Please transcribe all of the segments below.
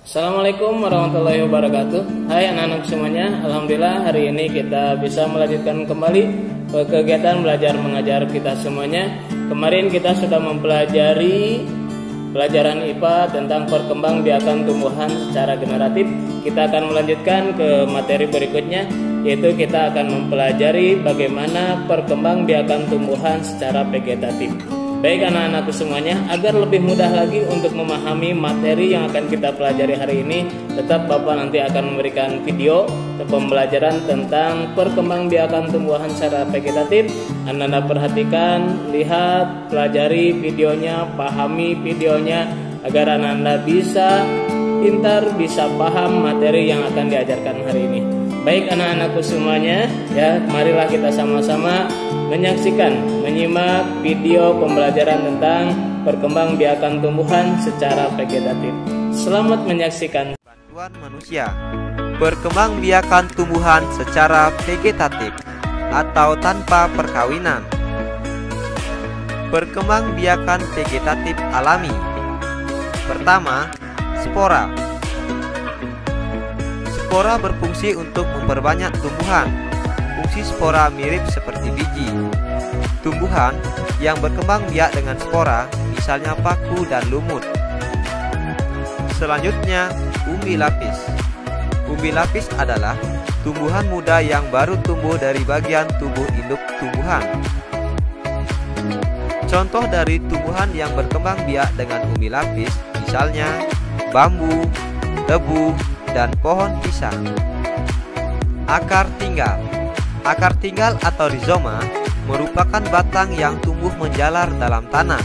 Assalamualaikum warahmatullahi wabarakatuh. Hai anak-anak semuanya, alhamdulillah hari ini kita bisa melanjutkan kembali kegiatan belajar mengajar kita semuanya. Kemarin kita sudah mempelajari pelajaran IPA tentang perkembangbiakan tumbuhan secara generatif. Kita akan melanjutkan ke materi berikutnya, yaitu kita akan mempelajari bagaimana perkembangbiakan tumbuhan secara vegetatif. Baik anak-anakku semuanya, agar lebih mudah lagi untuk memahami materi yang akan kita pelajari hari ini, tetap Bapak nanti akan memberikan video pembelajaran tentang perkembangbiakan tumbuhan secara vegetatif. Anda perhatikan, lihat, pelajari videonya, pahami videonya, agar Anda bisa pintar, bisa paham materi yang akan diajarkan hari ini. Baik anak-anakku semuanya, ya marilah kita sama-sama menyaksikan, menyimak video pembelajaran tentang perkembangbiakan tumbuhan secara vegetatif. Selamat menyaksikan. Bantuan manusia. Perkembangbiakan tumbuhan secara vegetatif atau tanpa perkawinan. Perkembangbiakan vegetatif alami. Pertama, spora. Spora berfungsi untuk memperbanyak tumbuhan. Fungsi spora mirip seperti biji. Tumbuhan yang berkembang biak dengan spora, misalnya paku dan lumut. Selanjutnya, umbi lapis. Umbi lapis adalah tumbuhan muda yang baru tumbuh dari bagian tubuh induk tumbuhan. Contoh dari tumbuhan yang berkembang biak dengan umbi lapis, misalnya bambu, tebu, dan pohon pisang. Akar tinggal. Akar tinggal atau rizoma merupakan batang yang tumbuh menjalar dalam tanah.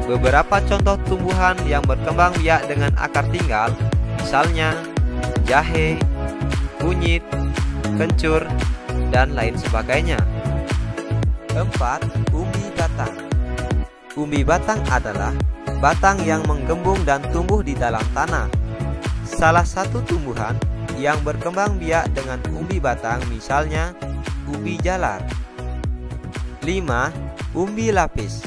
Beberapa contoh tumbuhan yang berkembang biak dengan akar tinggal, misalnya jahe, kunyit, kencur, dan lain sebagainya. 4. Umbi batang. Umbi batang adalah batang yang menggembung dan tumbuh di dalam tanah. Salah satu tumbuhan yang berkembang biak dengan umbi batang misalnya umbi jalar. 5. Umbi lapis.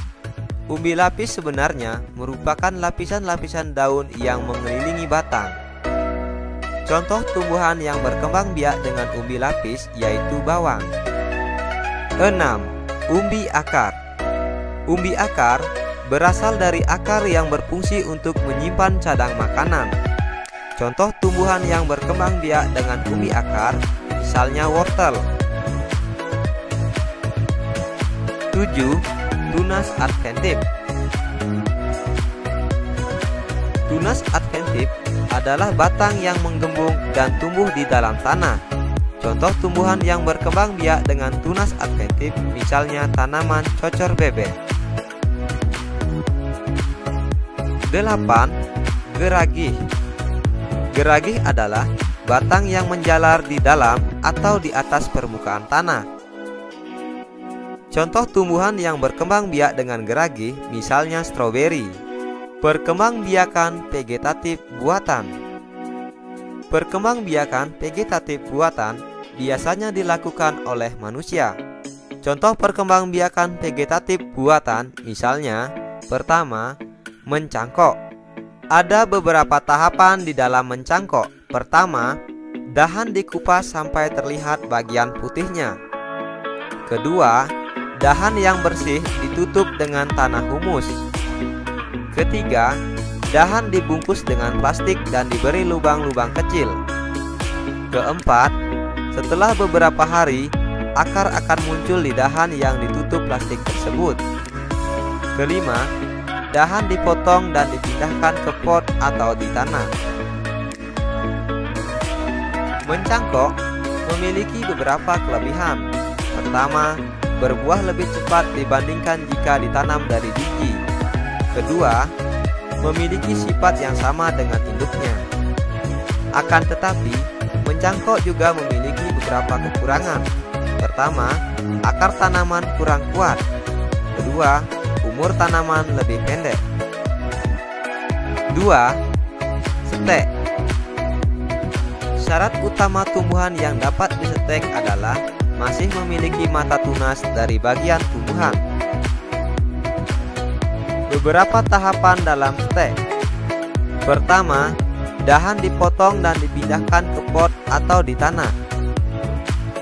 Umbi lapis sebenarnya merupakan lapisan-lapisan daun yang mengelilingi batang. Contoh tumbuhan yang berkembang biak dengan umbi lapis yaitu bawang. 6. Umbi akar. Umbi akar berasal dari akar yang berfungsi untuk menyimpan cadang makanan. Contoh tumbuhan yang berkembang biak dengan umbi akar, misalnya wortel. 7. Tunas adventif. Tunas adventif adalah batang yang menggembung dan tumbuh di dalam tanah. Contoh tumbuhan yang berkembang biak dengan tunas adventif, misalnya tanaman cocor bebek. 8. Geragih. Geragih adalah batang yang menjalar di dalam atau di atas permukaan tanah. Contoh tumbuhan yang berkembang biak dengan geragih, misalnya stroberi. Perkembangbiakan vegetatif buatan. Perkembangbiakan vegetatif buatan biasanya dilakukan oleh manusia. Contoh perkembangbiakan vegetatif buatan, misalnya pertama, mencangkok. Ada beberapa tahapan di dalam mencangkok. Pertama, dahan dikupas sampai terlihat bagian putihnya. Kedua, dahan yang bersih ditutup dengan tanah humus. Ketiga, dahan dibungkus dengan plastik dan diberi lubang-lubang kecil. Keempat, setelah beberapa hari, akar akan muncul di dahan yang ditutup plastik tersebut. Kelima, dahan dipotong dan dipindahkan ke pot atau di tanah. Mencangkok memiliki beberapa kelebihan. Pertama, berbuah lebih cepat dibandingkan jika ditanam dari biji. Kedua, memiliki sifat yang sama dengan induknya. Akan tetapi, mencangkok juga memiliki beberapa kekurangan. Pertama, akar tanaman kurang kuat. Kedua, umur tanaman lebih pendek. 2. Setek. Syarat utama tumbuhan yang dapat disetek adalah masih memiliki mata tunas dari bagian tumbuhan. Beberapa tahapan dalam setek. Pertama, dahan dipotong dan dipindahkan ke pot atau di tanah.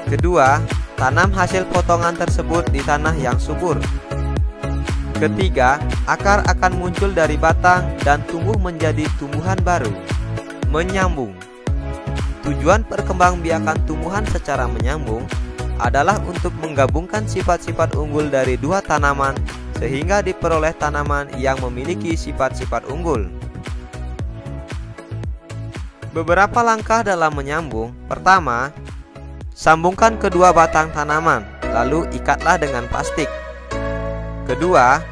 Kedua, tanam hasil potongan tersebut di tanah yang subur. Ketiga, akar akan muncul dari batang dan tumbuh menjadi tumbuhan baru. Menyambung. Tujuan perkembangbiakan tumbuhan secara menyambung adalah untuk menggabungkan sifat-sifat unggul dari dua tanaman sehingga diperoleh tanaman yang memiliki sifat-sifat unggul. Beberapa langkah dalam menyambung. Pertama, sambungkan kedua batang tanaman, lalu ikatlah dengan plastik. Kedua,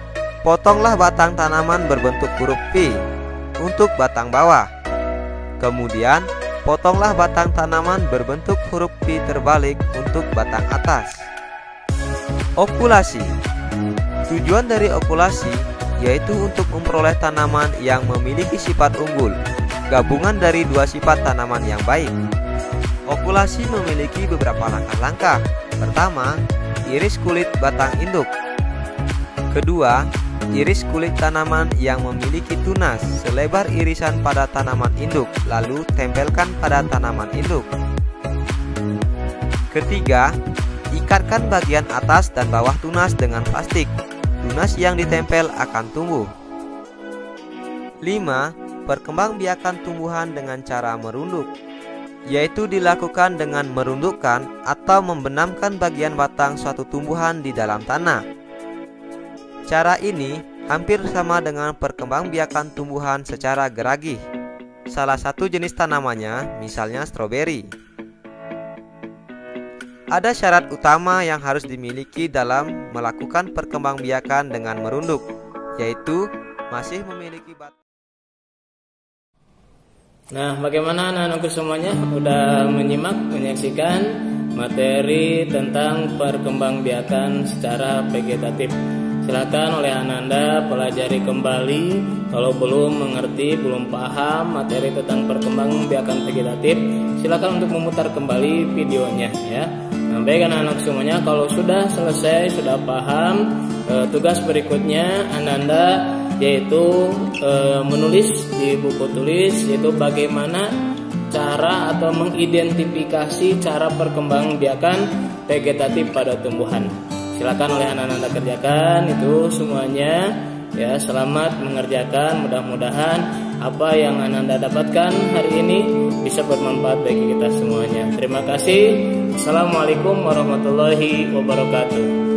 potonglah batang tanaman berbentuk huruf V untuk batang bawah. Kemudian, potonglah batang tanaman berbentuk huruf V terbalik untuk batang atas. Okulasi. Tujuan dari okulasi yaitu untuk memperoleh tanaman yang memiliki sifat unggul, gabungan dari dua sifat tanaman yang baik. Okulasi memiliki beberapa langkah-langkah. Pertama, iris kulit batang induk. Kedua, iris kulit tanaman yang memiliki tunas selebar irisan pada tanaman induk, lalu tempelkan pada tanaman induk. Ketiga, ikatkan bagian atas dan bawah tunas dengan plastik. Tunas yang ditempel akan tumbuh. 5. Perkembangbiakan tumbuhan dengan cara merunduk, yaitu dilakukan dengan merundukkan atau membenamkan bagian batang suatu tumbuhan di dalam tanah. Cara ini hampir sama dengan perkembangbiakan tumbuhan secara geragih. Salah satu jenis tanamannya misalnya stroberi. Ada syarat utama yang harus dimiliki dalam melakukan perkembangbiakan dengan merunduk, yaitu masih memiliki batang. Nah, bagaimana anak-anakku semuanya? Udah menyaksikan materi tentang perkembangbiakan secara vegetatif. Silakan oleh Ananda pelajari kembali. Kalau belum mengerti, belum paham materi tentang perkembangbiakan vegetatif, silakan untuk memutar kembali videonya ya. Nah, baik anak-anak semuanya, kalau sudah selesai, sudah paham, tugas berikutnya Ananda yaitu menulis di buku tulis, yaitu bagaimana cara atau mengidentifikasi cara perkembangbiakan vegetatif pada tumbuhan. Silakan oleh anak-anak kerjakan itu semuanya ya. Selamat mengerjakan, mudah-mudahan apa yang Ananda dapatkan hari ini bisa bermanfaat bagi kita semuanya. Terima kasih. Assalamualaikum warahmatullahi wabarakatuh.